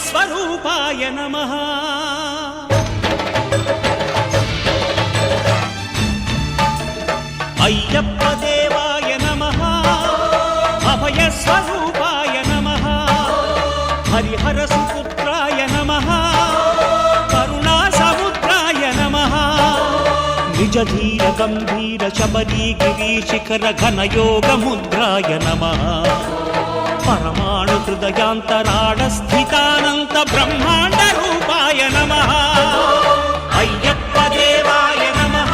అభయస్వరూపాయ నమః అయ్యప్ప దేవాయ నమః అభయస్వరూపాయ నమః హరిహర సుపుత్రాయ నమః కరుణా సముద్రాయ నమః నిజ ధీర గంభీర శబరీ గిరి శిఖర ఘన యోగ ముద్రాయ నమః పరమాణు హృదయాంతరాళ స్థితానంత బ్రహ్మాండ రూపాయ నమః అయ్యప్ప దేవాయ నమః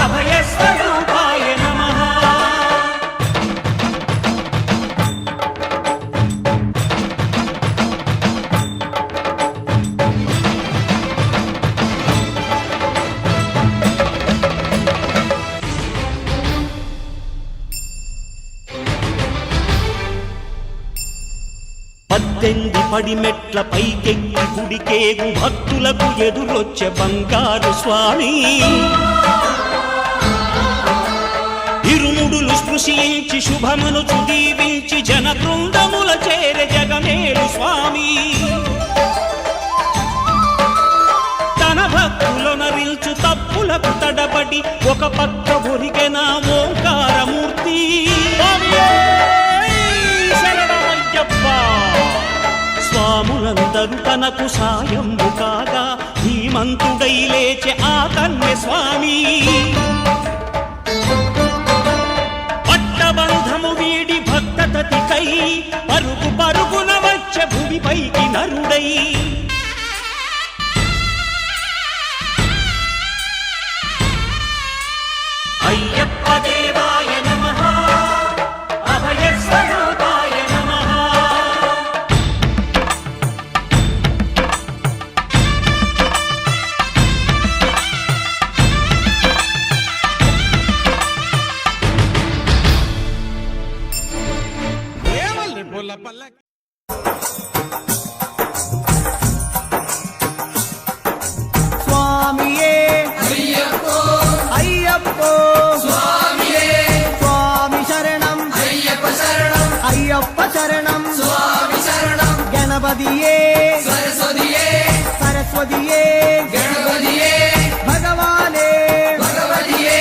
అభయస్వరూపాయ నమః పద్దెంది పడిమెట్ల పైకెక్కి గుడికేగు భక్తులకు ఎదురొచ్చే బంగారు స్వామి ఇరుముడులు స్పృశించి శుభమనుచు దీవించి జన బృందముల చేరె జగమేలు స్వామి తన భక్తులొనరిల్చు తప్పులకు తడబడి ఒక పక్క ఒరిగెన ఓంకారమూర్తి స్వాములందరూ తనకు సాయము కాగా ధీమంతుడై లేచె ఆ కన్య స్వామి పట్టబంధము వీడి భక్తతతికై పరుగు పరుగున వచ్చె భూమిపైకి నరుడై అయ్యప్ప దేవాయ నమః అభయస్వరూపాయ నమః స్వామియే అయ్యప్పో అయ్యప్పో స్వామియే స్వామి శరణం అయ్యప్ప శరణం అయ్యప్ప శరణం స్వామి శరణం గణపతియే సరస్వతియే సరస్వతియే గణపతియే భగవానే భగవతియే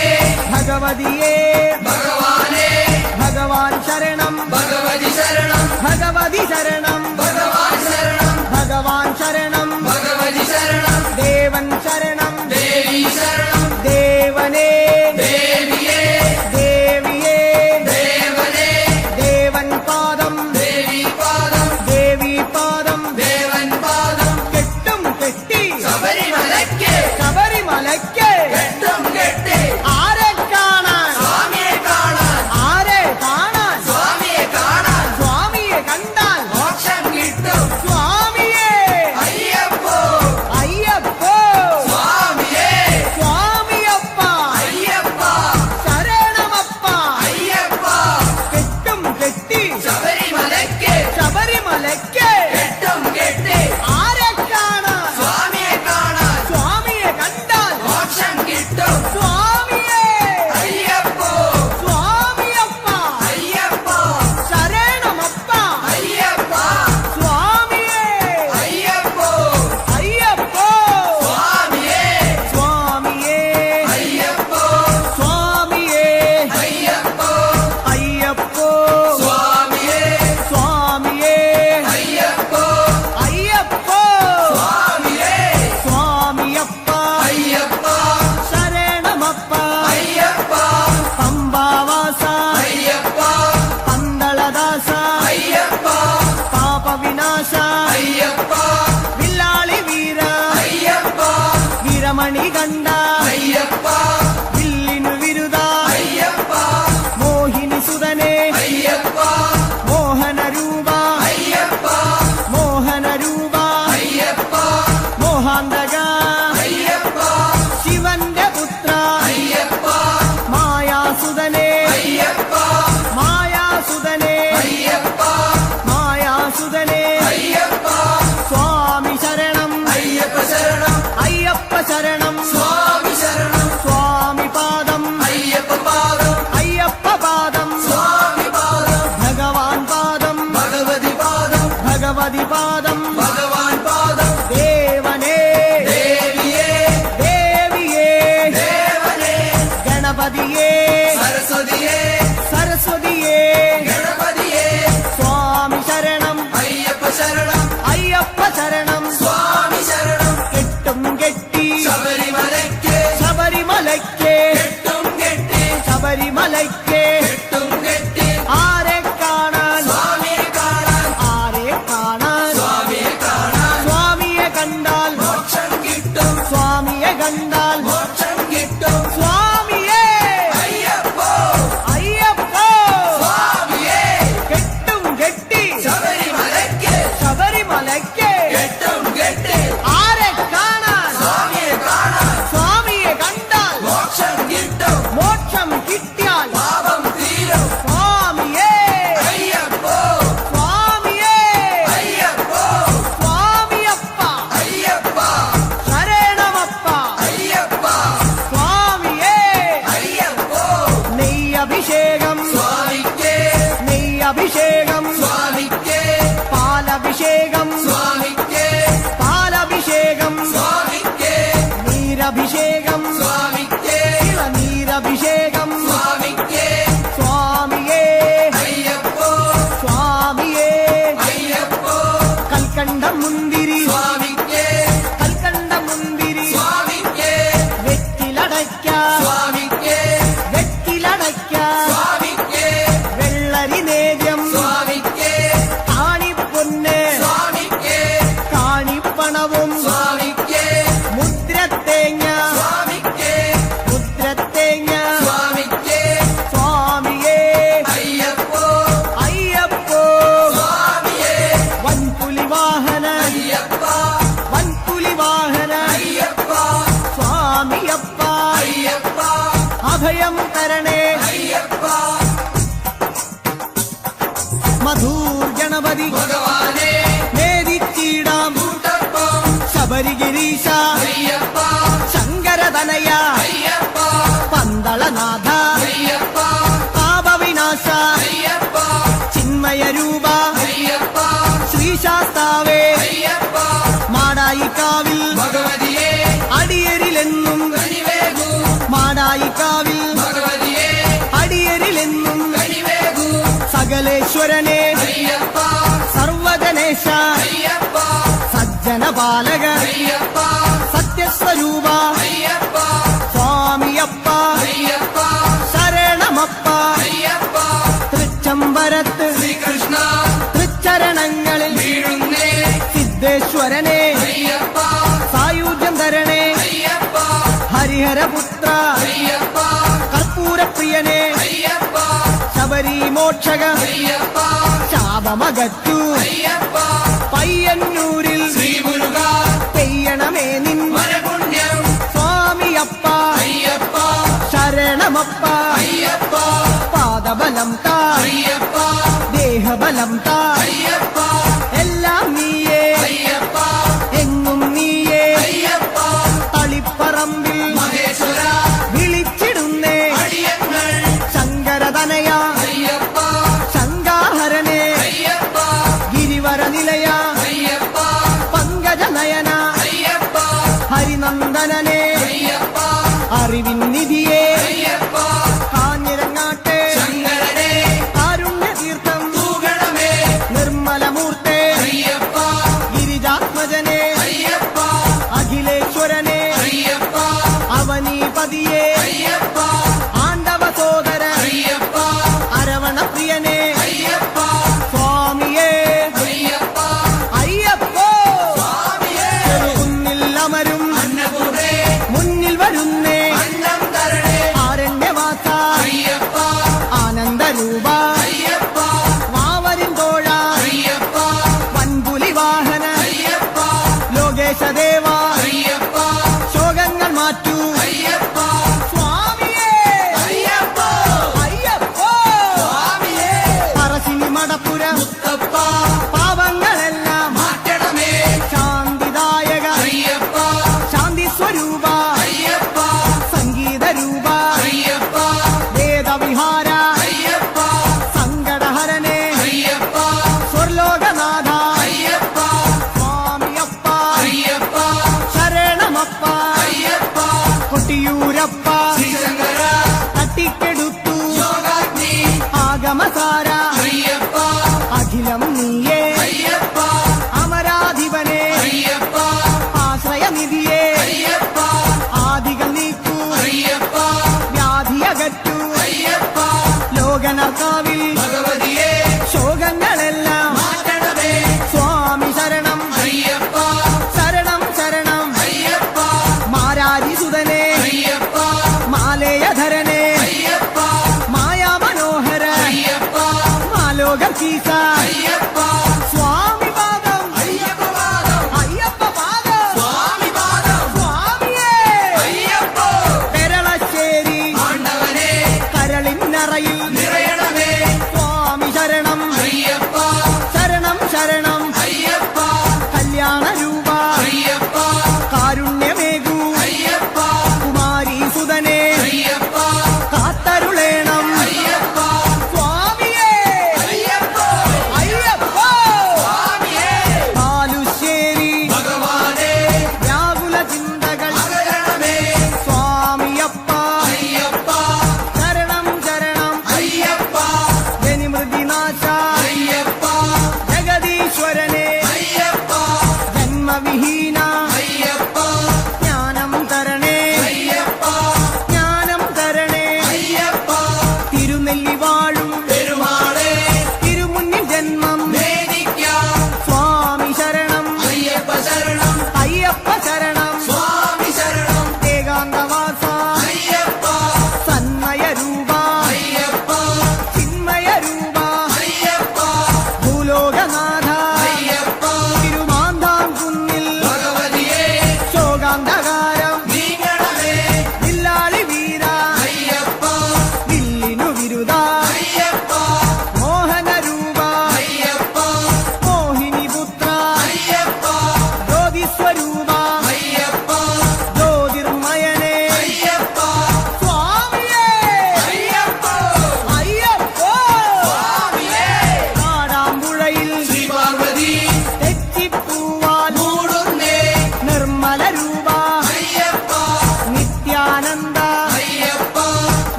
భగవతియే భగవానే భగవాన్ శరణం భగవతి శరణం భగవతి శరణం భగవాన్ శరణం భగవాన్ శరణం భగవతి శరణం దేవన్ శరణం దేవి శరణం దేవనే దేవియే దేవియే దేవనే దేవన్ పాదం దేవి పాదం దేవి పాదం దేవన్ పాదం കെട്ടും കെട്ടി ശബരിമലയ്ക്ക് ശബരിമലയ്ക്ക് കെട്ടും കെട്ടി ആരെ കാണാൻ സ്വാമിയെ കാണാൻ ആരെ കാണാൻ സ്വാമിയെ കാണാൻ സ്വാമിയെ കണ്ടാൽ മോക്ഷം കിട്ടും സ്വാമിയേ അയ്യപ്പോ അയ്യപ്പോ സ്വാമിയേ സ്വാമിയപ്പ അയ്യപ്പ ശരണമപ്പ അയ്യപ്പ കെട്ടും കെട്ടി ശബരിമലയ്ക്ക് ശബരിമലയ്ക്ക് കെട്ടും കെട്ടി ആരെ കാണാൻ സ്വാമിയെ കാണാൻ സ്വാമിയെ കണ്ടാൽ മോക്ഷം കിട്ടും സ്വാമിയേ അയ്യപ്പോ സ്വാമിയപ്പ അയ്യപ്പ ശരണമപ്പ അയ്യപ്പ സ്വാമിയേ അയ്യപ്പോ അയ്യപ്പോ സ്വാമിയേ സ്വാമിയേ അയ്യപ്പോ സ്വാമിയേ അയ്യപ്പോ അയ്യപ്പോ സ്വാമിയേ സ്വാമിയേ അയ്യപ്പോ അയ്യപ്പോ സ്വാമിയേ സ്വാമിയപ്പ അയ്യപ്പ ശരണമപ്പ അയ്യപ്പ പമ്പാവാസ അയ്യപ്പ പന്തളദാസ അയ്യപ്പ പാപ വിനാശ അയ്യപ്പ വില്ലാളി വീര അയ്യപ്പ വീരമണി കണ്ട അയ്യപ്പ വില്ലിനു വിരുദ അയ്യപ്പ മോഹിനി സുതനെ അയ്യപ്പ മോഹന രൂപ അയ്യപ്പ മോഹന രൂപ അയ്യപ്പ മോഹാന്തക അയ്യപ്പ ശിവന്റെ പുത്ര അയ്യപ്പ മായാസുതനെ അയ്യപ്പ മായാസുതനെ അയ്യപ്പ മായാസുതനെ അയ്യപ്പ സ്വാമി ശരണം അയ്യപ്പ ശരണം അയ്യപ്പ ശരണം സ്വാമി ശരണം സ്വാമി പാദം അയ്യപ്പ പാദം അയ്യപ്പ പാദം സ്വാമി പാദം ഭഗവാൻ പാദം ഭഗവതി പാദം ഭഗവതി പാദം ശബരിമലയ്ക്ക് കെട്ടും കെട്ടി ആരെ കാണാൻ സ്വാമിയെ കാണാൻ ആരെ കാണാൻ സ്വാമിയെ കാണാൻ സ്വാമിയെ കണ്ടാൽ മോക്ഷം കിട്ടും സ്വാമിയെ കണ്ടാൽ മോക്ഷം കിട്ടും സ്വാമിയെ അയ്യപ്പോ അയ്യപ്പോ സ്വാമിയെ കെട്ടും കെട്ടി ശബരിമലയ്ക്ക് ശബരിമലയ്ക്ക് കെട്ടും കെട്ടി ആരെ കാണാൻ സ്വാമിയെ കാണാൻ സ്വാമിയെ കണ്ടാൽ മോക്ഷം കിട്ടും മോക്ഷം കിട്ടിയാൽ പാപം തീരും സ്വാമിയെ അയ്യപ്പോ സ്വാമിയെ അയ്യപ്പോ സ്വാമിയപ്പ അയ്യപ്പ ശരണമപ്പ അയ്യപ്പ സ്വാമിയെ അയ്യപ്പോ നെയ്യഭിഷേകം സ്വാമിക്ക് നെയ്യഭിഷേകം സ്വാമിക്ക് പാലഭിഷേകം സ്വാമിക്ക് പാലഭിഷേകം സ്വാമിക്ക് നീരഭിഷേകം സ്വാമിക്ക് ഇളനീരഭിഷേകം സ്വാമിക്ക് സ്വാമിയെ അയ്യപ്പോ സ്വാമിയെ അയ്യപ്പോ കൽക്കണ്ട മുന്തിരി സ്വാമിക്ക് കൽക്കണ്ട മുന്തിരി സ്വാമിക്ക് വെറ്റിലടയ്ക്ക സ്വാമിക്ക് വെറ്റിലടയ്ക്ക സ്വാമിക്ക് വെള്ളരി നേദ്യം സ്വാമിക്ക് കാണിപ്പൊന്ന് സ്വാമിക്ക് കാണിപ്പണവും സ്വാമിക്ക് മുദ്രത്തേങ്ങ സ്വാമിക്ക് മുദ്രത്തേങ്ങ സ്വാമിക്ക് സ്വാമിയെ അയ്യപ്പോ അയ്യപ്പോ സ്വാമിയെ വൻപുലി വാഹന അയ്യപ്പ വൻപുലി വാഹന അയ്യപ്പ സ്വാമിയപ്പ അയ്യപ്പ അഭയം തരണേ അയ്യപ്പ മധൂർ ഗണപതി ഭഗവാനെ മേദിച്ചിടാം കൂട്ടപ്പം ശബരിഗിരീശ അയ്യപ്പ ശങ്കരതനയ അയ്യപ്പ പന്തളനാഥ അയ്യപ്പ പാപവിനാശ അയ്യപ്പ ചിന്മയരൂപ അയ്യപ്പ ശ്രീശാസ്താവേ അയ്യപ്പ മാടായിക്കാവിൽ ഭഗവതിയെ അടിയരിലെന്നും കനിവേകൂ മാടായിക്കാവിൽ ഭഗവതിയെ അടിയരിലെന്നും കനിവേകൂ സകലേശ്വരനെ അയ്യപ്പ സർവജനേശ അയ്യപ്പ സജ്ജനപാലക അയ്യപ്പ സത്യസ്വരൂപ അയ്യപ്പ സ്വാമിയപ്പ അയ്യപ്പ ശരണമപ്പ അയ്യപ്പ തൃച്ചംബരത്ത് ശ്രീകൃഷ്ണ തൃച്ചരണങ്ങളിൽ വീഴുന്നേ സിദ്ധേശ്വരനെ അയ്യപ്പ സായുജ്യം തരണേ അയ്യപ്പ ഹരിഹരപുത്ര അയ്യപ്പ കർപ്പൂരപ്രിയനെ അയ്യപ്പ ശബരി മോക്ഷക അയ്യപ്പ ശാപമകറ്റു അയ്യപ്പ പയ്യന്നൂരിൽ ശ്രീമുരുക പെയ്യണമേ നിൻ വരപുണ്യം സ്വാമിയപ്പ അയ്യപ്പ ശരണമപ്പ അയ്യപ്പ പാദബലം താ അയ്യപ്പ ദേഹബലം താ അയ്യപ്പ എല്ലാം നീയേ അയ്യപ്പ എങ്ങും നീയേ അയ്യപ്പ തളിപ്പറമ്പിൽ മഹേശ്വര വിളിച്ചിടുന്നേ അടിയങ്ങൾ ശങ്കരതനയ അയ്യപ്പ ശങ്കാഹരനെ അയ്യപ്പ ഗിരിവര നിലയ അയ്യപ്പ പങ്കജനയന അയ്യപ്പ ഹരിനന്ദനനെ അയ്യപ്പ അറിവിൻ നിധിയെ അയ്യപ്പ കാഞ്ഞിരങ്ങാട്ടെ ശങ്കരനെ കാരുണ്യതീർത്ഥം തൂകണമേ നിർമ്മലമൂർത്തെ അയ്യപ്പ ഗിരിജാത്മജനെ അയ്യപ്പ അഖിലേശ്വരനെ അയ്യപ്പ അവനീപതിയെ അയ്യപ്പ ആണ്ടവ സോദര അയ്യപ്പ അരവണപ്രിയനെ അയ്യപ്പ സ്വാമിയെ അയ്യപ്പ അയ്യപ്പോ സ്വാമിയേ ചെറുകുന്നിൽ അമരും അന്നപൂർണേ മുന്നിൽ വരുന്നേ അന്നം തരണേ ആരണ്യവാസ അയ്യപ്പ ആനന്ദരൂപ അയ്യപ്പ വാവരിൻ തോഴ അയ്യപ്പ വൻപുലി വാഹന അയ്യപ്പ ലോകേശദേവ അയ്യപ്പ ശോകങ്ങൾ മാറ്റൂ അയ്യപ്പ സ്വാമിയേ അയ്യപ്പ അയ്യപ്പോ സ്വാമിയേ പറശ്ശിനി മടപ്പുര മുത്തപ്പ പാപങ്ങളെല്ലാം മാറ്റണമേ ശാന്തിദായക അയ്യപ്പ ശാന്തി സ്വരൂപ അയ്യപ്പ സംഗീതരൂപ അയ്യപ്പ വേദവിഹാര അയ്യപ്പ സങ്കടഹരനെ അയ്യപ്പ സ്വർലോകനാഥ അയ്യപ്പ സ്വാമിയപ്പ അയ്യപ്പ ശരണമപ്പ അയ്യപ്പ കൊട്ടിയൂരപ്പ ശ്രീശങ്കര തട്ടിക്കെടുത്തു യോഗാഗ്നി ആഗമസാര അയ്യപ്പ അഖിലം നീയേ അയ്യപ്പ അമരാധിപനെ അയ്യപ്പ ആശ്രയനിധിയെ അയ്യപ്പ ആദികൾ നീക്കൂ അയ്യപ്പ വ്യാധിയകറ്റൂ അയ്യപ്പ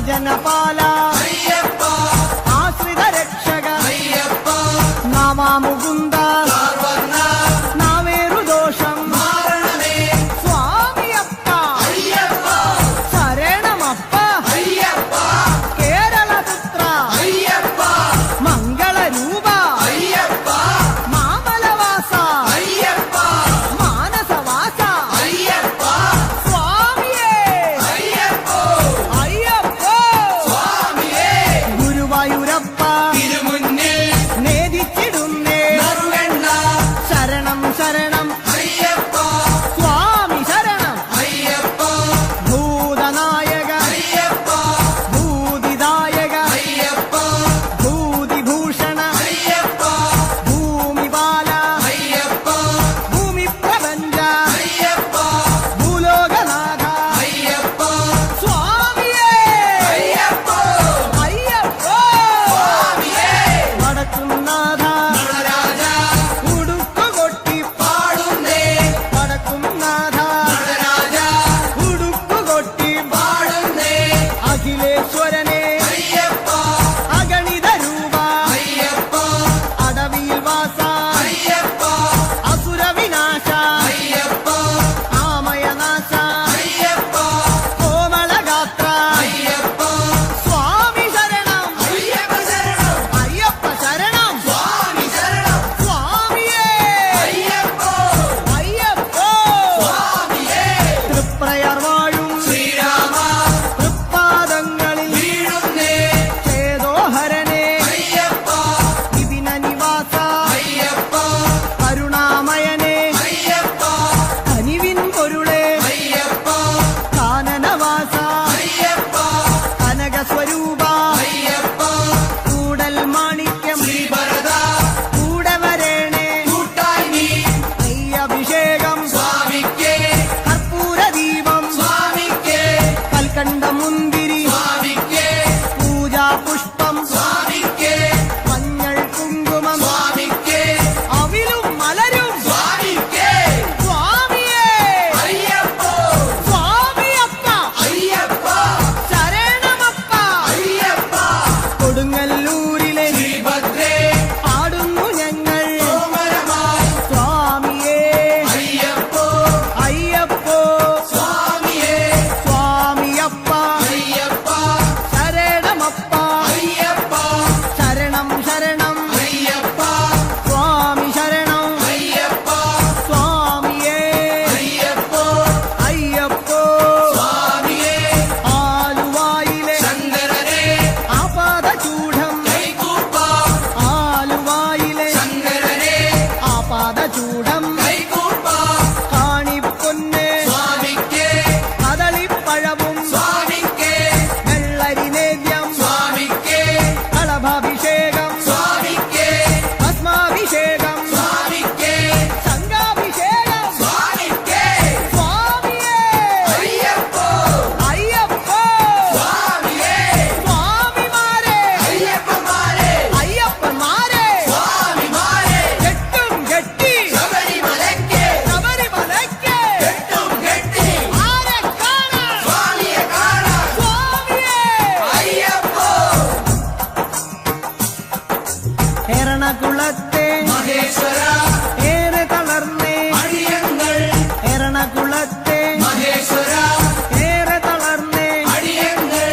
ഭജനപാല അയ്യപ്പ ആശ്രിത രക്ഷക അയ്യപ്പ നാമാമുകുന്ദ സർവർണ്ണ നാവേറുദോഷം മാരണമേ സ്വാമിയപ്പ അയ്യപ്പ ശരണമപ്പ അയ്യപ്പ കേരളപുത്ര അയ്യപ്പ മംഗളരൂപ അയ്യപ്പ മാമലവാസ അയ്യപ്പ മാനസവാസ അയ്യപ്പ സ്വാമിയേ അയ്യപ്പ അയ്യപ്പോ സ്വാമിയേ ഗുരുവായൂരപ്പ തിരുമുന്നിൽ നേദിച്ചിടുന്നേ നറുവെണ്ണ ശരണം ശരണം അയ്യപ്പ സ്വാമി ശരണം അയ്യപ്പ ഭൂതനായക അയ്യപ്പ ഭൂതിദായക അയ്യപ്പ ഭൂതിഭൂഷണ അയ്യപ്പ ഭൂമിപാല അയ്യപ്പ ഭൂമിപ്രപഞ്ച അയ്യപ്പ ഭൂലോകനാഥ അയ്യപ്പ സ്വാമിയേ അയ്യപ്പ അയ്യപ്പോ സ്വാമിയേ വടക്കുംനാഥ നടരാജ ഉടുക്കുകൊട്ടി പാടുന്നേ വടക്കുംനാഥ നടരാജ ഉടുക്കുകൊട്ടി പാടുന്നേ അഖിലേശ്വരനെ അയ്യപ്പ അഗണിത രൂപ അയ്യപ്പ അടവിയിൽ വാസ അയ്യപ്പ അസുരവിനാശ അയ്യപ്പ ആമയനാശ അയ്യപ്പ കോമളഗാത്ര അയ്യപ്പ സ്വാമി ശരണം അയ്യപ്പ ശരണം അയ്യപ്പ ശരണം സ്വാമി ശരണം സ്വാമിയേ അയ്യപ്പ അയ്യപ്പോ സ്വാമിയേ തൃപ്രയർ വാഴും ശ്രീരാമ തൃപ്പാദങ്ങളിൽ വീഴുന്നേ ചേതോഹരനെ അയ്യപ്പ വിപിന നിവാസ അയ്യപ്പ കരുണാമയനെ അയ്യപ്പ കനിവിൻ പൊരുളെ അയ്യപ്പ കാനനവാസ അയ്യപ്പ കനകസ്വരൂപ അയ്യപ്പ കൂടൽ മാണിക്യം ശ്രീഭരത കൂടെ വരേണേ കൂട്ടായി നീ അയ്യഭിഷേകം സ്വാമിക്കേ കർപ്പൂരദീപം സ്വാമിക്കേ കൽക്കണ്ട മുന്തിരി സ്വാമിക്കേ പൂജാപുഷ്പം സ്വാമിക്കേ മഞ്ഞൾ കുങ്കുമം സ്വാമിക്കേ അവിലും മലരും സ്വാമിക്കേ സ്വാമിയേ അയ്യപ്പ സ്വാമിയപ്പ അയ്യപ്പ ശരണമപ്പ അയ്യപ്പ കൊടുങ്ങല്ലൂരിലെ ശ്രീഭദ്രേ പാടുന്നു ഞങ്ങൾ കോമരമായി സ്വാമിയേ അയ്യപ്പ അയ്യപ്പോ സ്വാമിയേ സ്വാമിയപ്പ അയ്യപ്പ ശരണമപ്പ അയ്യപ്പ ശരണം ശരണം അയ്യപ്പ സ്വാമി ശരണം അയ്യപ്പ സ്വാമിയേ അയ്യപ്പ അയ്യപ്പോ സ്വാമിയേ ആലുവായിലെ ശങ്കരനേ ആപാദചൂഢം കൈകൂപ്പാം ആലുവായിലെ ശങ്കരനേ ആപാദചൂഢം കൈകൂപ്പാം കാണിപ്പൊന്നെ സ്വാമിക്കേ കദളിപ്പഴവും സ്വാമിക്കേ വെള്ളരി നേദ്യം സ്വാമിക്കേ കളഭാഭിഷേകം സ്വാമിക്കേ ഭസ്മാഭിഷേകം സ്വാമിക്കേ സംഘാഭിഷേകം സ്വാമിക്കേ സ്വാമിയേ അയ്യപ്പ അയ്യപ്പോ സ്വാമിയേ സ്വാമിമാരെ അയ്യപ്പന്മാരെ അയ്യപ്പന്മാരെ സ്വാമിമാരെ കെട്ടും കെട്ടി ശബരിമലയ്ക്ക് ശബരിമലയ്ക്ക് കെട്ടും കെട്ടി ആരെ കാണാൻ സ്വാമിയെ കാണാൻ സ്വാമിയേ അയ്യപ്പ എറണാകുളത്തെ മഹേശ്വര ഏറെ തളർന്നേ അടിയങ്ങൾ എറണാകുളത്തെ മഹേശ്വര ഏറെ തളർന്നേ അടിയങ്ങൾ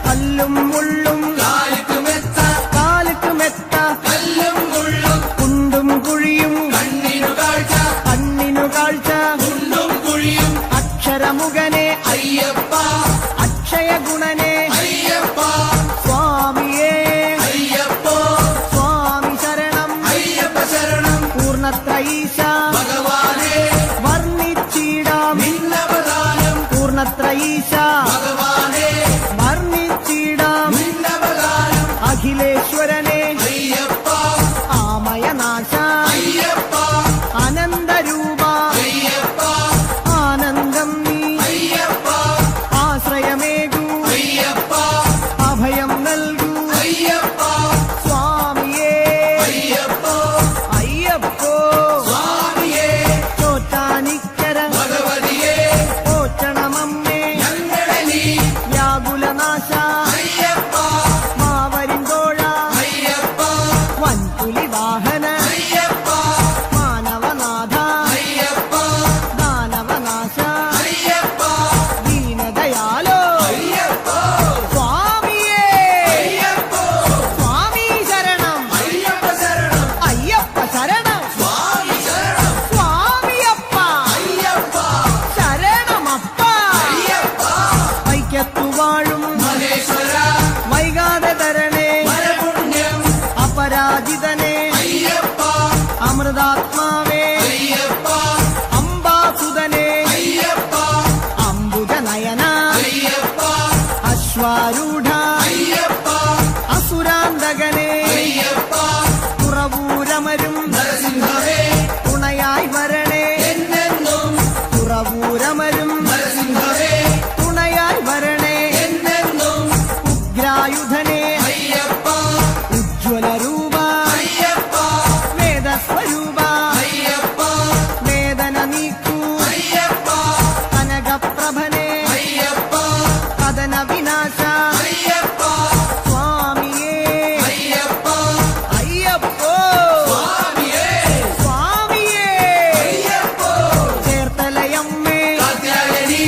കല്ലും മുള്ളും കാലിക്കുമെത്ത കാലുക്ക് മെത്ത കല്ലും മുള്ളും കുണ്ടും കുഴിയും കണ്ണിനു കാഴ്ച കണ്ണിനു കാഴ്ച കുണ്ടും കുഴിയും അക്ഷരമുഖനെ അയ്യപ്പ അക്ഷയ ഗുണനെ അയ്യപ്പ സ്വാമിയേ അയ്യപ്പ സ്വാമി ശരണം അയ്യപ്പ ശരണം പൂർണ്ണത്രയീശ ഭഗവാനേ വർണ്ണിച്ചിടാം നിന്നവദാനം പൂർണ്ണത്രയീശ ഭഗവാനേ വർണ്ണിച്ചിടാം നിന്നവദാനം അഖിലേശ്വരനെ അയ്യപ്പ ആമയനാശ അയ്യപ്പ അനന്തരൂപ അയ്യപ്പ ആനന്ദം നീ അയ്യപ്പ ആശ്രയമേകൂ അയ്യപ്പ അഭയം നൽകൂ അയ്യപ്പ സ്വാമിയേ അയ്യപ്പ അയ്യപ്പോ സ്വാമിയേ ചോറ്റാനിക്കര ഭഗവതിയേ പോറ്റണമമ്മേ ഞങ്ങളെ നീ വ്യാകുലനാശ വാഹനാരൂഢ അയ്യപ്പ അസുരാന്തകനെ അയ്യപ്പ തുറവൂരമരും നരസിംഹമേ തുണയായി വരണേ എന്നെന്നും തുറവൂരമരും നരസിംഹമേ തുണയായി വരണേ എന്നെന്നും ഉഗ്രായുധനെ അയ്യപ്പ ഉജ്ജ്വല രൂപ അയ്യപ്പ വേദസ്വരൂപ അയ്യപ്പ വേദന നീക്കൂ അയ്യപ്പ കനകപ്രഭനെ അയ്യപ്പ കഥന വിനാശ അയ്യപ്പ സ്വാമിയേ അയ്യപ്പ അയ്യപ്പോ സ്വാമിയേ സ്വാമിയേ അയ്യപ്പോ ചേർത്തലയമ്മേ കാത്യായനി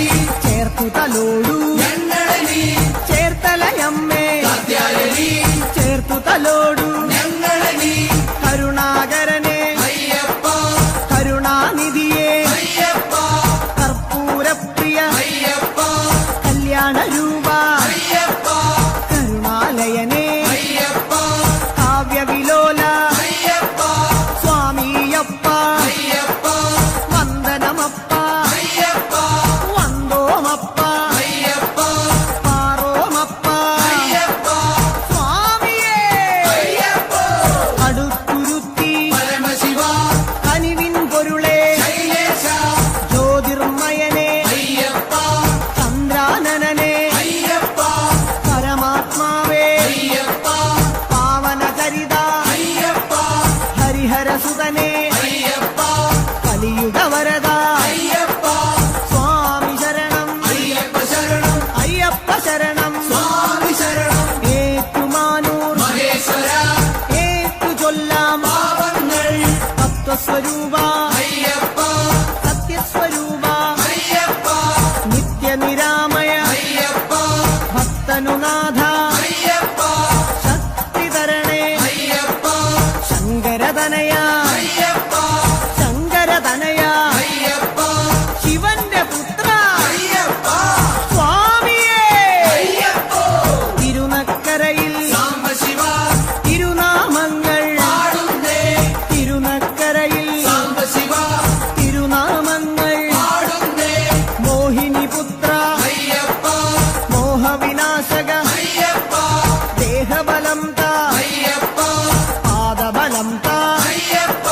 ചേർത്തു തലോടു ഞങ്ങളെ നീ ചേർത്തലയമ്മേ കാത്യായനി ചേർത്തു തലോടു ഞങ്ങളെ നീ കരുണാകരനെ അയ്യപ്പ കരുണാനിധിയെ അയ്യപ്പ കർപ്പൂരപ്രിയ അയ്യപ്പ കല്യാണ രൂപ അയ്യപ്പ കരുണാലയനെ അയ്യപ്പ കാവ്യവിലോല അയ്യപ്പ സ്വാമിയപ്പ അയ്യപ്പ വന്ദനമപ്പ അയ്യപ്പ വന്ദോമപ്പ അയ്യപ്പ പാറോമപ്പ അയ്യപ്പ സ്വാമിയേ അയ്യപ്പ അടുത്തുരുത്തി പരമശിവ കനിവിൻ പൊരുളെ ശൈലേശ ജ്യോതിർമയനെ അയ്യപ്പ ചന്ദ്രാനനനെ അയ്യപ്പ പരമാത്മാവേ അയ്യപ്പ പാവനചരിത അയ്യപ്പ ഹരിഹരസുതനെ അയ്യപ്പ കലിയുഗവരദ അയ്യപ്പ സ്വാമി ശരണം അയ്യപ്പ ശരണം അയ്യപ്പ ശരണം സ്വാമി ശരണം ഏറ്റുമാനൂർ മഹേശ്വര ഏറ്റു ചൊല്ലാം പാവങ്ങൾ തത്വസ്വരൂപ അയ്യപ്പ സത്യസ്വരൂപ അയ്യപ്പ നിത്യനിരാമയ അയ്യപ്പ ഭക്തനുനാഥ അയ്യപ്പ ശക്തിധരണേ അയ്യപ്പ ശങ്കരതനയ അയ്യപ്പ ശങ്കരതനയ അയ്യപ്പ ശിവന്റെ പുത്ര അയ്യപ്പ സ്വാമിയേ അയ്യപ്പ തിരുനക്കരയിൽ സാംബശിവ തിരുനാമങ്ങൾ പാടുന്നേ തിരുനക്കരയിൽ സാംബശിവ തിരുനാമങ്ങൾ പാടുന്നേ മോഹിനിപുത്ര അയ്യപ്പ മോഹവിനാശക അയ്യപ്പ ദേഹബലം താ അയ്യപ്പ പാദബലം താ അയ്യപ്പ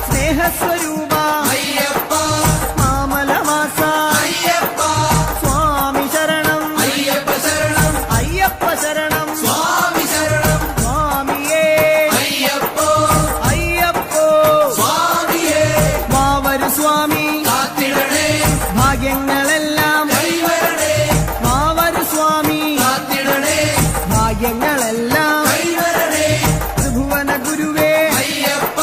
സ്നേഹസ്വരൂപ അയ്യപ്പ മാമലവാസ അയ്യപ്പ സ്വാമി ശരണം അയ്യപ്പ ശരണം അയ്യപ്പ ശരണം സ്വാമി ശരണം സ്വാമിയേ അയ്യപ്പോ അയ്യപ്പോ സ്വാമിയേ മാവരു സ്വാമി കാത്തിടണേ ഭാഗ്യങ്ങളെല്ലാം കൈവരണേ മാവരു സ്വാമി കാത്തിടണേ ഭാഗ്യങ്ങളെല്ലാം കൈവരണേ ത്രിഭുവന ഗുരുവേ അയ്യപ്പ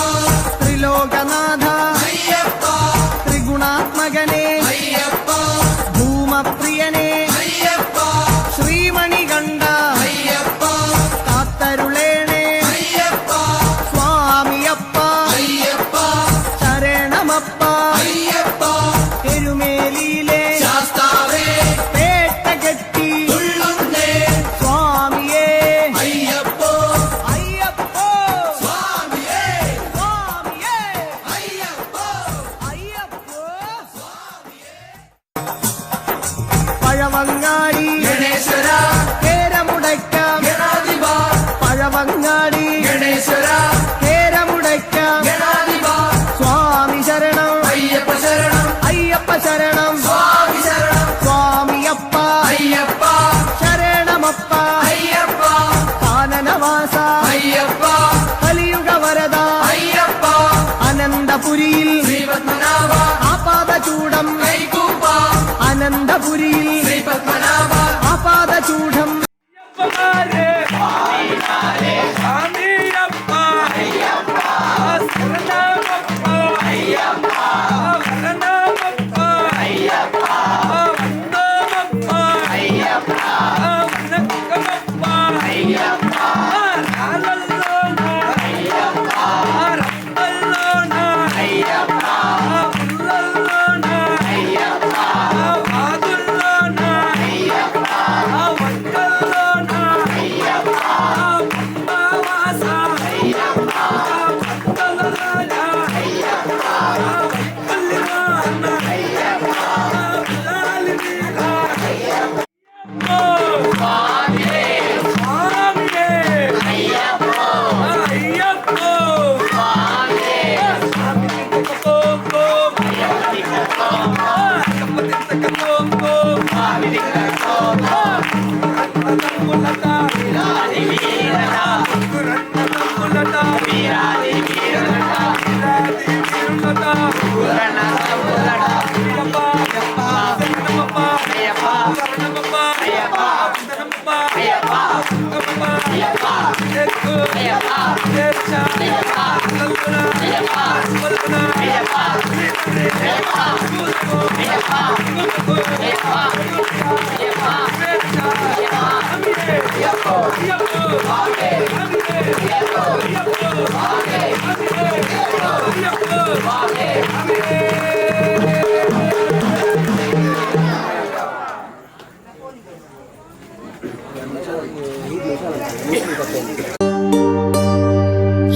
ത്രിലോകനാഥ അയ്യപ്പ ത്രിഗുണാത്മകനെ അയ്യപ്പ ധൂമപ്രിയനെ അയ്യപ്പ ശ്രീമണികണ്ഠ അയ്യപ്പ കാത്തരുളേണേ അയ്യപ്പ സ്വാമിയപ്പ അയ്യപ്പ ശരണമപ്പ അയ്യപ്പ എരുമേലിയിലെ ശാസ്താവേ പേട്ട കെട്ടി തുള്ളുന്നേ സ്വാമിയേ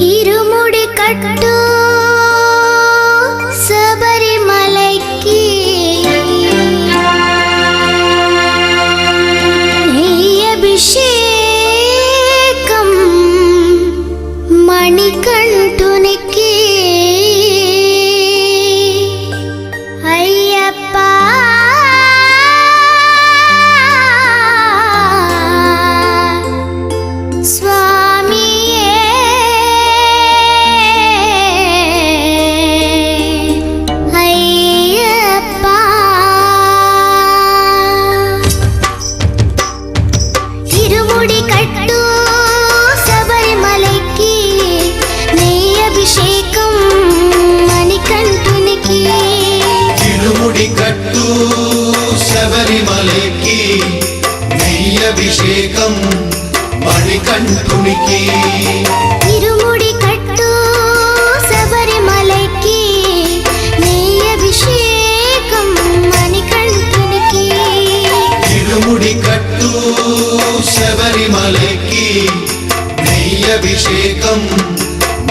ഇരുമുടി കട്ടു ശബരിമലയ്ക്ക് നെയ്യഭിഷേകം മണികണ്ഠുനിക്ക് അയ്യപ്പ സ്വാമിയേ അയ്യപ്പ ഇരുമുടി കട്ടു ശബരിമലയ്ക്ക് നെയ്യഭിഷേകം മണികണ്ഠുനിക്ക് ഇരുമുടി കട്ടു ശബരിമലയ്ക്ക് നെയ്യഭിഷേകം മണികണ്ഠുനിക്ക് ഇരുമുടി കട്ടു ശബരിമലയ്ക്ക് നെയ്യഭിഷേകം മണികണ്ഠുനിക്ക് ഇരുമുടി കട്ടു ശബരിമലയ്ക്ക് നെയ്യഭിഷേകം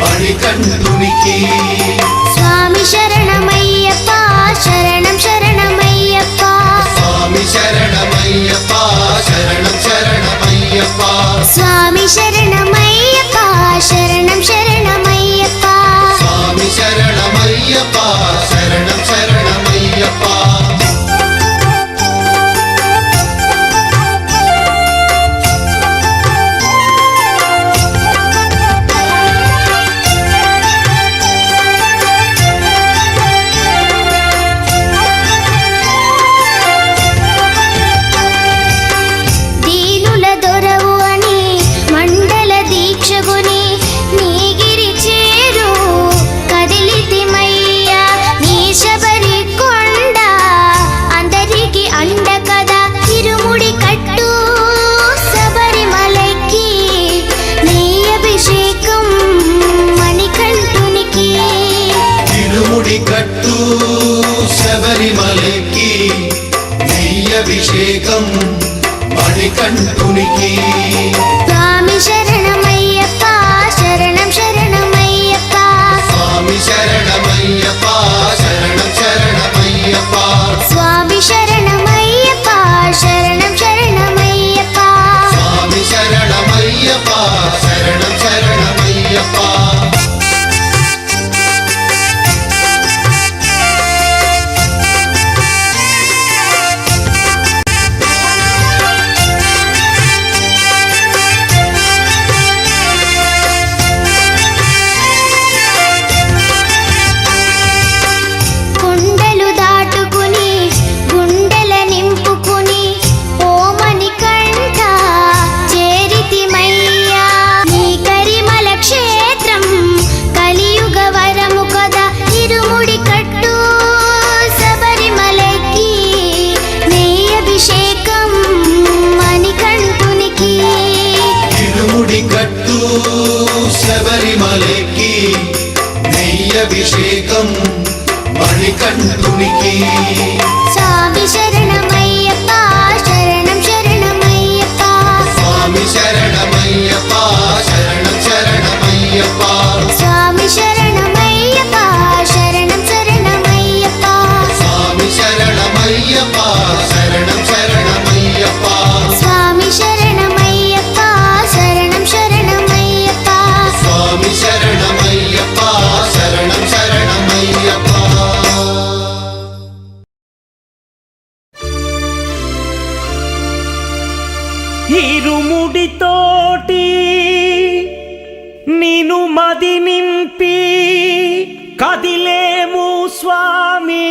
മണികണ്ഠുനിക്ക് സ്വാമി ശരണമയ്യപ്പ ശരണം ശരണമയ്യപ്പ സ്വാമി ശരണമയ്യപ്പ ശരണം ശരണമയ്യപ്പ സ്വാമി ശരണമയ്യപ്പ ശരണം ശരണമയ്യപ്പ സ്വാമി ശരണമയ്യപ്പ ശരണം ശരണമയ്യപ്പ దీనుల దొరవు అని మండల దీక్షగుని నీగిరి చేరు కదిలితిమయ్యా నీ శబరి కొండ అందరికి అండ కదా ఇరుముడి కట్టు శబరిమలకి నీ అభిషేకం మణికంఠునికి ഇരുമുടി കട്ടു ശബരിമലയ്ക്ക് നെയ്യഭിഷേകം മണികണ്ഠുനിക്ക് స్వామి శరణమయ్యప్ప శరణం శరణమయ్యప్ప സ്വാമി ശരണമയ്യപ്പ ശരണം ശരണമയ്യപ്പ స్వామి శరణమయ్యప్ప శరణం శరణమయ్యప్ప സ്വാമി ശരണമയ്യപ്പ ശരണം ശരണമയ്യപ്പ కొండలు దాటుకుని గుండెల నింపుకుని ఓమని కంఠ చేరితిమయ్యా నీ కరిమల క్షేత్రం కలియుగ వరము కదా ఇరుముడి కట్టు శబరిమలకి నెయ్యభిషేకం మణికంఠునికి ഇരുമുടി കട്ടു ശബരിമലയ്ക്ക് നെയ്യഭിഷേകം മണികണ്ഠുനിക്ക് స్వామి శరణమయ్యప్ప శరణం శరణమయ్యప్ప സ്വാമി ശരണമയ്യപ്പ ശരണം ശരണമയ്യപ്പ స్వామి శరణమయ్యప్ప శరణం శరణమయ్యప్ప സ്വാമി ശരണമയ്യപ്പ ശരണം ശരണമയ്യപ്പ స్వామి శరణమయ్యప్ప శరణం శరణమయ్యప్ప സ്വാമി ശരണമയ്യപ്പ ശരണം ശരണമയ്യപ്പ ఇరుముడితోటి నిను మది నింపి కదిలేము స్వామి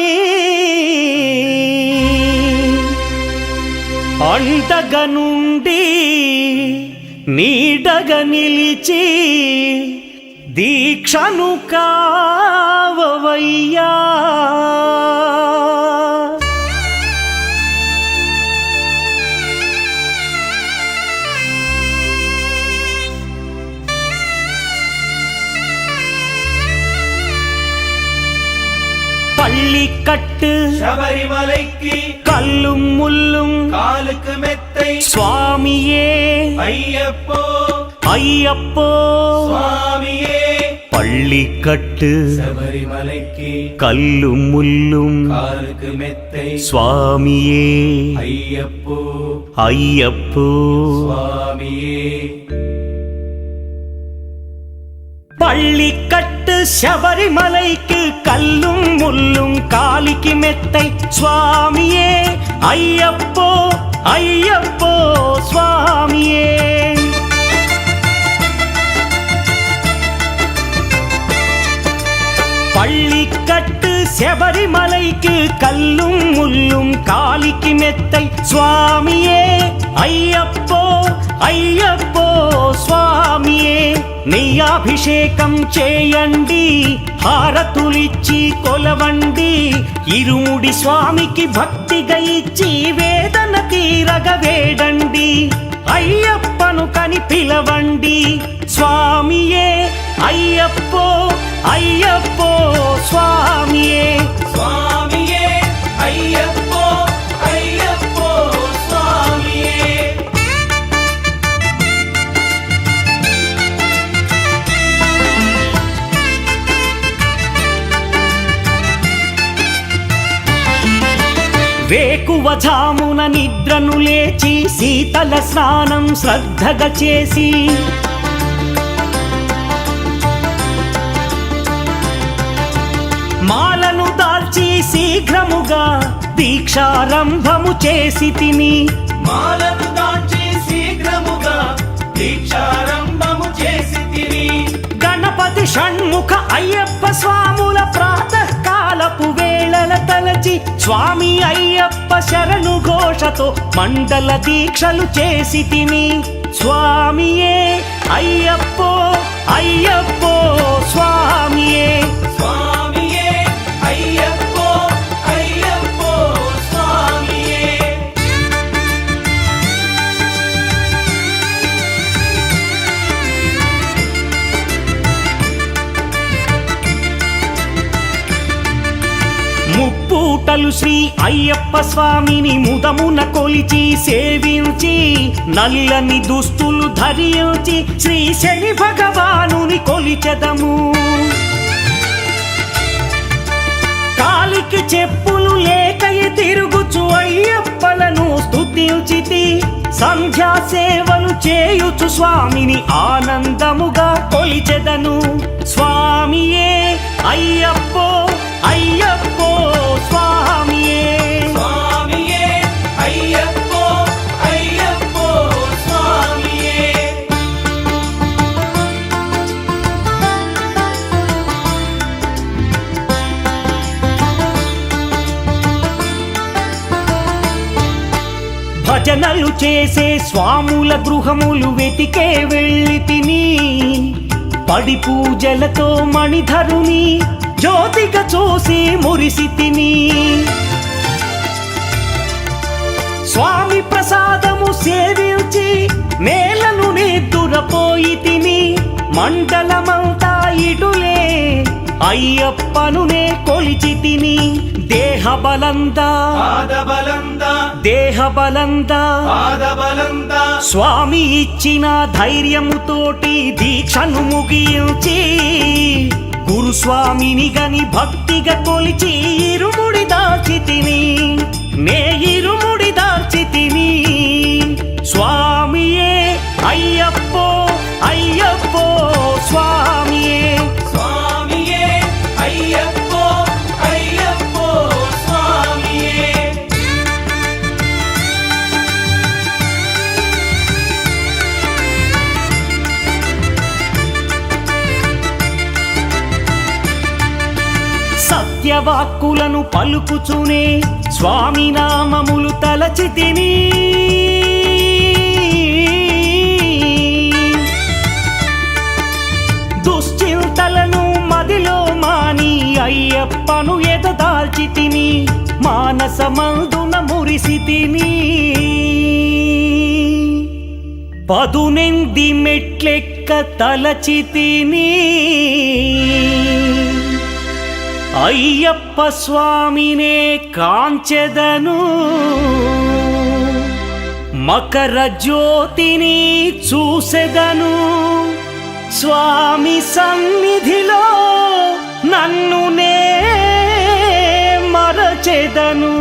అండగ నుండి నీడగా నిలిచి దీక్షను కావవయ్యా. பள்ளிக்கட்டு சபரிமலைக்கு கல்லும் முள்ளும் காலுக்கு மெத்தை சுவாமியே ஐயப்போ ஐயப்போ சுவாமியே. பள்ளிக்கட்டு சபரிமலைக்கு கல்லும் முள்ளும் காலுக்கு மெத்தை சுவாமியே ஐயப்போ ஐயப்போ சுவாமியே. பள்ளிக்கட்டு சபரிமலைக்கு கல்லும் முள்ளும் காலிக்கு மெத்தை சுவாமியே ஐயப்போ ஐயப்போ சுவாமியே. பள்ளிக்கட்டு சபரிமலைக்கு கல்லும் முள்ளும் காலிக்கு மெத்தை சுவாமியே ஐயப்போ ஐயப்போ స్వామియే. నెయ్యాభిషేకం చేయండి, హారతులిచ్చి కొలవండి, ఇరుముడి స్వామికి భక్తిగా ఇచ్చి వేదన తీరగ వేడండి, అయ్యప్పను కని పిలవండి స్వామియే అయ్యప్పో అయ్యప్పో స్వామియే. சுவாமியே ஐயப்போ ஐயப்போ சுவாமியே. వేకువజామున నిద్రను లేచి శీతల స్నానం శ్రద్ధగా చేసి మాలను దాల్చి శీఘ్రముగా దీక్షారంభము చేసి తిని మాలను దాల్చి శీఘ్రముగా దీక్షారంభము చేసి తిని గణపతి షణ్ముఖ అయ్యప్ప స్వాముల ప్రాతకాలపు వేళల తలచి స్వామి అయ్యప్ప శరణు ఘోషతో మండల దీక్షలు చేసి తిని స్వామియే అయ్యప్పో అయ్యప్పో స్వామియే. స్వామియే అయ్యప్పో అయ్యప్పో స్వామియే. ముప్పూటలు శ్రీ అయ్యప్ప స్వామిని ముదమున కొలిచి సేవించి నల్లని దుస్తులు ధరించి శ్రీ శని భగవానుని కొలిచెదము. కాలికి చెప్పులు లేకయి తిరుగుచు అయ్యప్పలను స్తుతించితి, సంధ్యా సేవలు చేయుచు స్వామిని ఆనందముగా కొలిచెదను. స్వామియే అయ్యప్పో అయ్యప్పో స్వామియే. స్వామియే అయ్యప్పో అయ్యప్పో స్వామియే. భజనలు చేసే స్వాముల గృహములు వెతికే వెళ్ళి తిని, పడి పూజలతో మణిధరుని జ్యోతిగా చూసి మురిసి తిని, స్వామి ప్రసాదము సేవించి నేలను నిద్దురపోయి తిని, మండలమంతా ఇటులే అయ్యప్పనునే కొలిచి తిని, దేహబలందా పాదబలందా దేహబలందా పాదబలందా స్వామి ఇచ్చిన ధైర్యముతోటి దీక్షను ముగించి గురుస్వామిని గని భక్తిగా కొలిచి ఇరుముడి దాల్చి తిని, నే ఇరుముడి దాల్చి తిని. స్వామియే అయ్యప్పో అయ్యప్పో స్వామియే. స్వామియే అయ్యప్పో అయ్యప్పో స్వామియే. సత్యవాక్కులను పలుకుచునే స్వామి నామములు తలచి తిని, అయ్యప్పను ఎదదాల్చితిని మానసమందున మురిసితిని పదునెంది మెట్లెక్క తలచితిని అయ్యప్ప స్వామినే కాంచెదను మకర జ్యోతిని చూసెదను స్వామి సన్నిధిలో నన్ను నే మరచెదను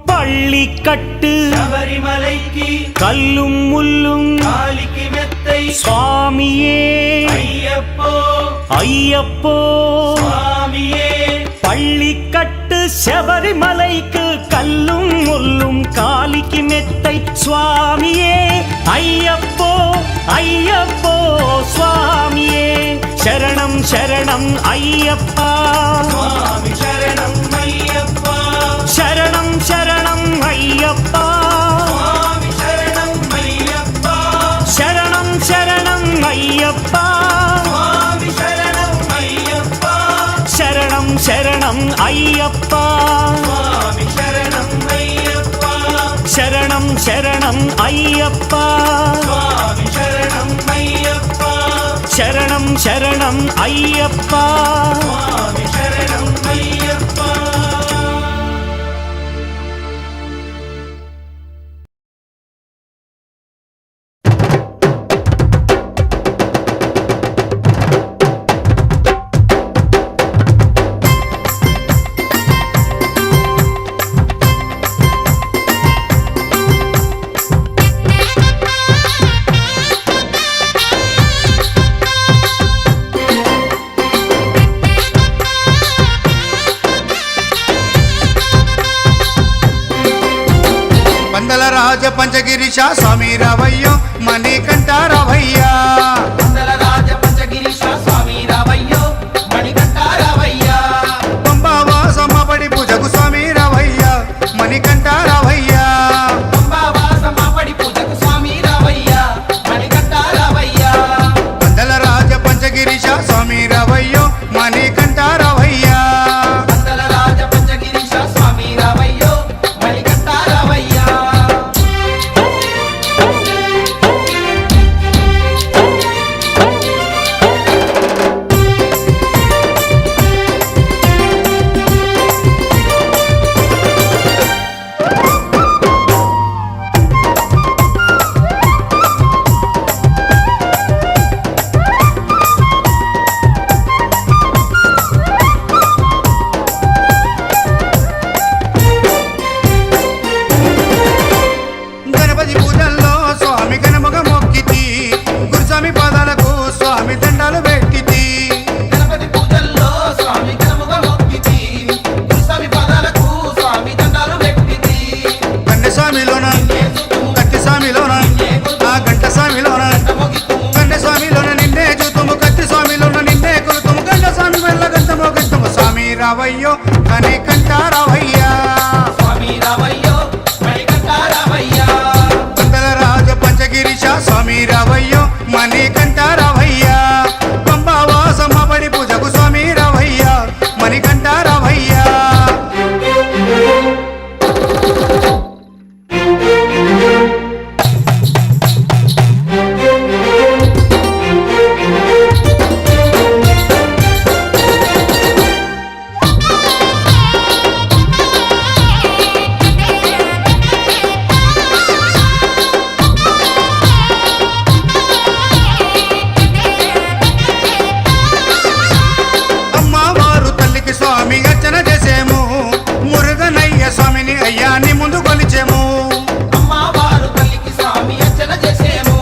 పళ్ళి కట్టు శబరిమలైకి కల్లుం ముల్లుం కాలికి మెత్తై స్వామియే అయ్యప్పో అయ్యప్పో స్వామియే பள்ளி கட்டு శబరిమలైக்கு கல்லும் முள்ளும் காலிக்கு மெத்தை சுவாமியே ஐயப்போ ஐயப்போ சுவாமியே శరణం శరణం అయ్యప్ప స్వామి శరణం అయ్యప్ప శరణం శరణం అయ్యప్ప స్వామి శరణం అయ్యప్ప శరణం శరణం అయ్యప్ప స్వామి శరణం అయ్యప్ప శరణం శరణం అయ్యప్ప స్వామి శరణం అయ్యప్ప శరణం శరణం అయ్యప్ప స్వామి శరణం అయ్యప్ప శరణం శరణం అయ్యప్ప స్వామి శరణం అయ్యప్ప రాజ పంచగిరీశ స్వామి రావయ్యో మణికంఠ రావయ్యా రాజ పంచగిరీశ స్వామి రావయ్యో మణికంఠ రావయ్యా పంబావాసమ్మ పడి పూజకు స్వామి రావయ్యా మణికంఠ రావయ్యా పంబావాసమ్మ పడి పూజకు స్వామి రావయ్యా మణికంఠ రావయ్యా పందల రాజ పంచగిరీశ స్వామి రావయ్యో మణికంఠ రావయ్యా రాజ పంచగిరీశ స్వామి రావయ్యో మణికంఠ రావయ్యా గణపతి పూజల్లో స్వామి గణముగ మొక్కితి గురుస్వామి పాదాలకు స్వామి దండాలు పెట్టితి గణపతి పూజల్లో స్వామి గణముగా మొక్కితి గురుస్వామి పాదాలకు స్వామి దండాలు పెట్టితి కన్నె స్వామిలోన కత్తి స్వామిలోన ఆ గంట స్వామిలోన కన్నె స్వామిలోన నిన్నే చూతుము కత్తి స్వామిలోన నిన్నే కొలుతుము గంట స్వామి వెళ్ళ గంటమో గంటము స్వామి రావయ్యో కనికంఠ రావయ్యా స్వామి రావయ్యో మణికంఠ రావయ్యా పందల రాజ పంచగిరీశ స్వామి రావయ్యో మణికంఠ రావయ్యా పంబావాసమ్మ పడి పూజకు స్వామి రావయ్యా మణికంఠ రావయ్యా అమ్మవారు తల్లికి స్వామి అర్చన చేసేము మురుగనయ్య స్వామిని అయ్యాన్ని ముందు కొలిచేము అమ్మవారు తల్లికి స్వామి అర్చన చేసేము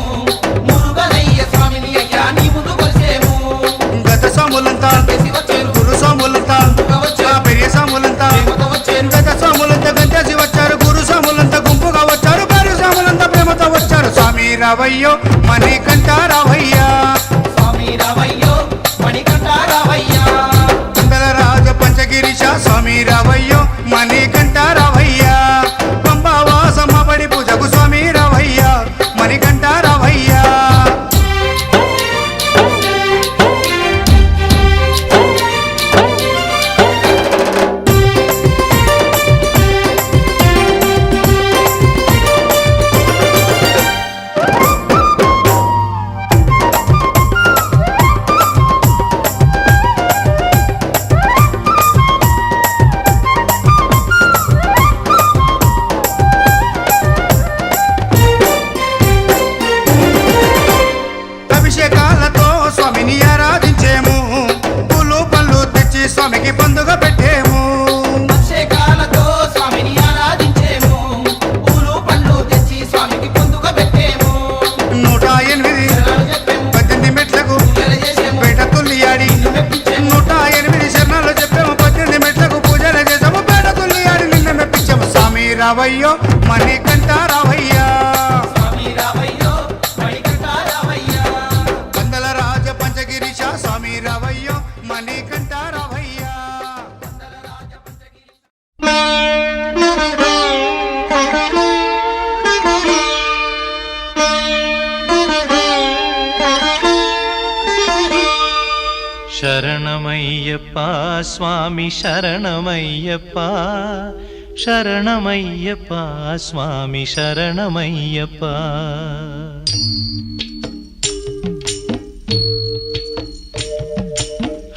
మురుగనయ్య స్వామిని అయ్యా నీ ముందు కొలిసేము గత స్వాములంతా గురు స్వాములంతా ఆ పెరియ స్వాములంతా గత స్వాములంతా గంటేసి వచ్చారు గురు స్వాములంతా గుంపుగా వచ్చారు పెరు స్వాములంతా ప్రేమతో వచ్చారు స్వామి రావయ్యో మణికంఠ రావయ్యా స్వామి రావయ్యో మణికంఠ రావయ్యా పందల రాజ పంచగిరీశ స్వామి రావయ్యో మణికంఠ రావయ్యా పంబావాసమ్మ పడి పూజకు స్వామి రావయ్యా మణికంఠ రావయ్యా రావయ్యో మణికంఠ రావయ్యా స్వామి రావయ్యో మణికంఠ రావయ్యా వందల రాజ పంచగిరీశ స్వామి రావయ్యో మణికంఠ రావయ్యా శరణమయ్యప్ప స్వామి శరణమయ్యప్ప శరణమయ్యప్ప స్వామి శరణమయ్యప్ప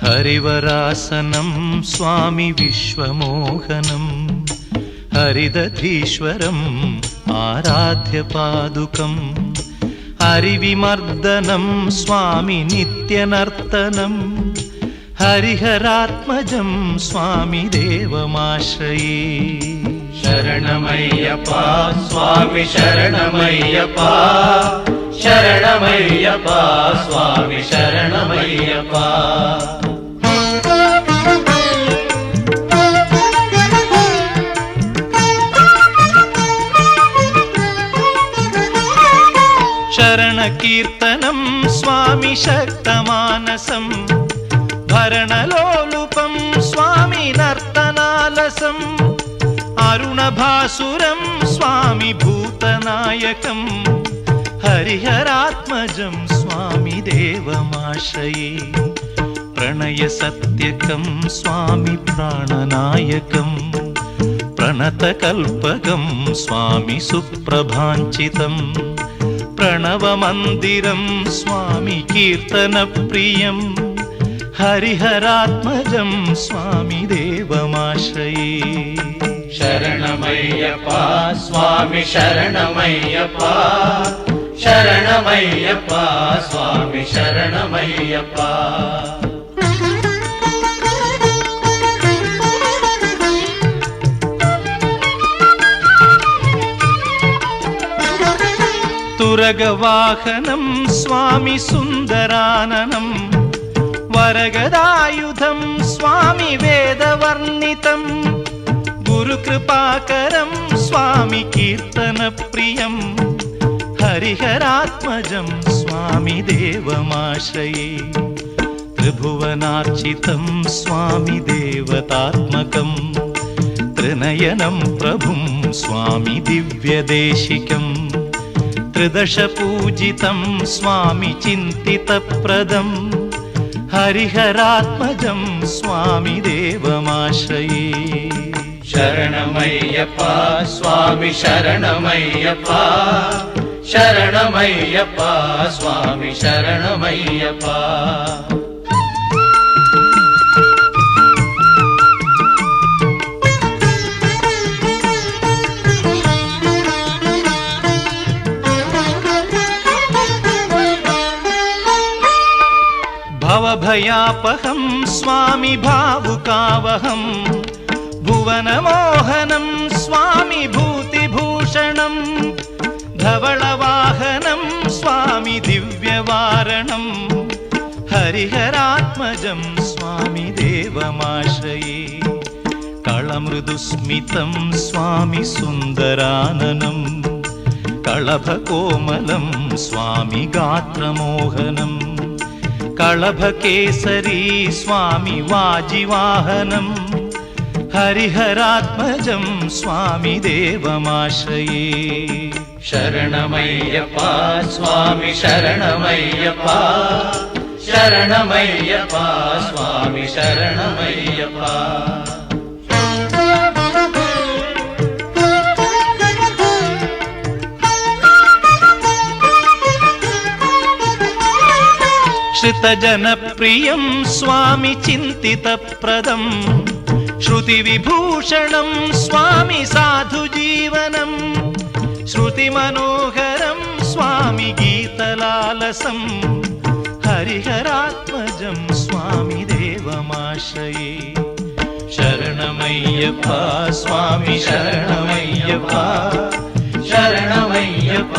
హరివరాసనం స్వామి విశ్వమోహనం హరిదధీశ్వరం ఆరాధ్య పాదుకం హరివిమర్దనం స్వామి నిత్యనర్తనం హరిహరాత్మజం స్వామి దేవమాశ్రయే శరణమయ్యప్ప స్వామి శరణమయ్యప్ప శరణమయ్యప్ప స్వామి శరణమయ్యప్ప శరణకీర్తనం స్వామి శక్తమానసం భరణలోలుపం స్వామి నర్తనాలసం అరుణభాసురం స్వామి భూతనాయకం హరిహరాత్మజం స్వామి దేవమాశ్రయే ప్రణయ సత్యకం స్వామి ప్రాణనాయకం ప్రణతకల్పకం స్వామి సుప్రభాంచితం ప్రణవమందిరం స్వామి కీర్తనప్రియం హరిహరాత్మజం స్వామి దేవమాశ్రయే శరణమయ్యప్ప స్వామి శరణమయ్యప్ప శరణమయ్యప్ప స్వామి శరణమయ్యప్ప తురగవాహనం స్వామి సుందరాననం వరగదాయుధం స్వామి వేదవర్ణితం గురుకృపాకరం స్వామి కీర్తనప్రియం హరిహరాత్మజం స్వామి దేవమాశ్రయే త్రిభువనార్చితం స్వామి దేవతాత్మకం త్రినయనం ప్రభుం స్వామి దివ్యదేశికం త్రిదశ పూజితం స్వామి చింతితప్రదం హరిహరాత్మజం స్వామి దేవమాశ్రయే శరణమయ్యప్ప స్వామి శరణమయ్యప్ప శరణమయ్యప్ప స్వామి శరణమయ్యప్ప భవభయాపహం స్వామి భావుకావహం భువనమోహనం స్వామి భూతిభూషణం ధవళవాహనం స్వామి దివ్యవారణం హరిహరాత్మజం స్వామి దేవమాశ్రయే కళమృదుస్మితం స్వామి సుందరాననం కళభకోమలం స్వామి గాత్రమోహనం కళభకేసరీ స్వామి వాజివాహనం హరిహరాత్మజం స్వామి దేవమాశ్రయే శరణమయ్యప్ప స్వామి శరణమయ్యప్ప శరణమయ్యప్ప స్వామి శరణమయ్యప్ప श्रितजनप्रियं स्वामि चिन्तितप्रदं श्रुतिविभूषणं स्वामि साधुजीवनं श्रुतिमनोहरं स्वामि गीतलालसं हरिहरात्मजं स्वामि देवमाश्रये शरणमय्यप्प स्वामि शरणमय्यप्प शरणमय्यप्प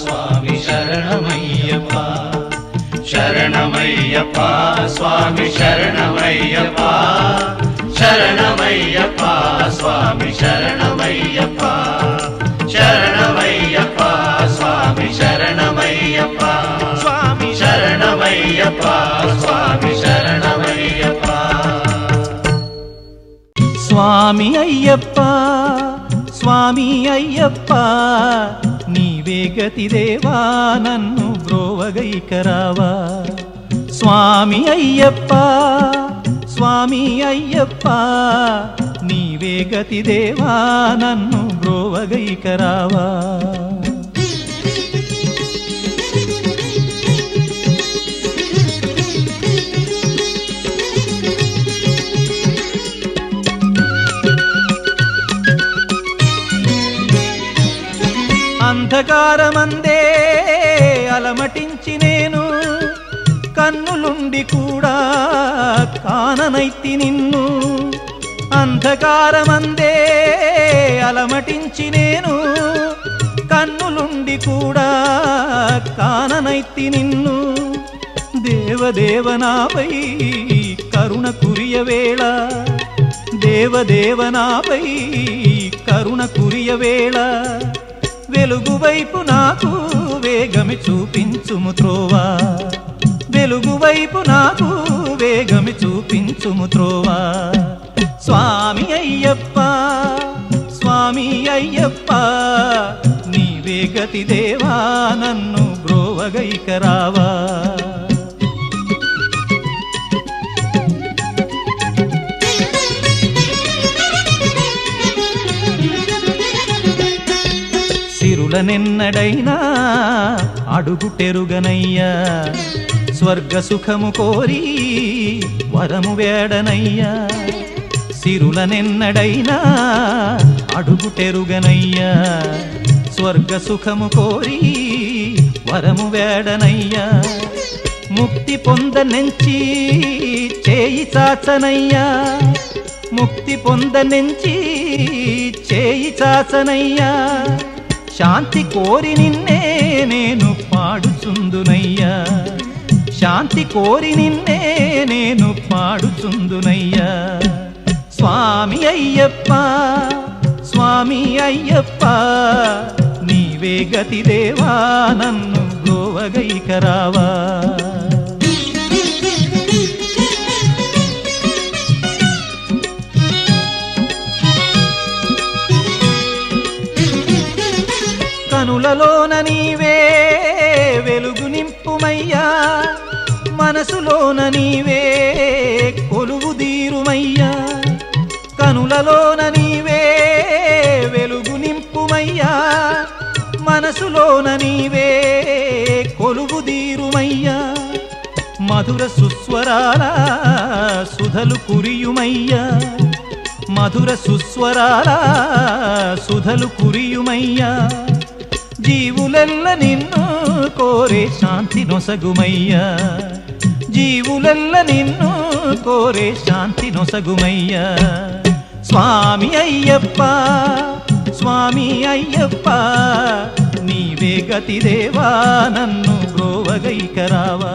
स्वामि शरणमय्यप्प शरणमय्यप्प स्वामी शरणमय्यप्प శరణమయ్యప్ప స్వామి శరణమయ్యప్ప శరణమయ్యప్ప స్వామి శరణమయ్యప్ప స్వామి శరణమయ్యప్ప స్వామి శరణమయ్యప్ప స్వామి అయ్యప్ప స్వామి అయ్యప్ప నీవే గతి దేవా నన్ను బ్రోవగైకరావా స్వామి అయ్యప్ప స్వామి అయ్యప్ప నీవే గతి దేవా నన్ను బ్రోవగైకరావా అంధకారమందే అలమటించి నేను కన్నులుండి కూడా కాననైతి నిన్ను అంధకారమందే అలమటించి నేను కన్నులుండి కూడా కాననైతి నిన్ను దేవదేవనాపై కరుణ కురియవేళ దేవదేవనాపై కరుణ కురియవేళ వెలుగు వైపు నాకు వేగమి చూపించుము త్రోవా వెలుగు వైపు నాకు వేగమి చూపించుము త్రోవా స్వామి అయ్యప్ప స్వామి అయ్యప్ప నీవే గతి దేవా నన్ను బ్రోవగైకరావా సిరులనెన్నడైనా అడుగుటెరుగనయ్యా స్వర్గ సుఖము కోరి వరము వేడనయ్యా సిరులనెన్నడైనా అడుగుటెరుగనయ్యా స్వర్గ సుఖము కోరి వరము వేడనయ్యా ముక్తి పొందనెంచి చేయి చాచనయ్యా ముక్తి పొందనెంచి చేయి చాచనయ్యా శాంతి కోరి నిన్నే నేను పాడుచుందునయ్యా శాంతి కోరి నిన్నే నేను పాడుచుందునయ్యా స్వామి అయ్యప్ప స్వామి అయ్యప్ప నీవే గతి దేవా నన్ను బ్రోవగైకరావా కనులలోన నీవే వెలుగు నింపుమయ్యా మనసులోన నీవే కొలువు దీరుమయ్యా కనులలోన నీవే వెలుగు నింపుమయ్యా మనసులోన నీవే కొలువు దీరుమయ్యా మధుర సుస్వరాల సుధలు కురియుమయ్యా మధుర సుస్వరాల సుధలు కురియుమయ్యా జీవులెల్ల నిన్ను కోరే శాంతి నొసగుమయ్యా జీవులెల్ల నిన్ను కోరే శాంతి నొసగుమయ్యా స్వామి అయ్యప్ప స్వామి అయ్యప్ప నీవే గతి దేవా నన్ను బ్రోవగైకరావా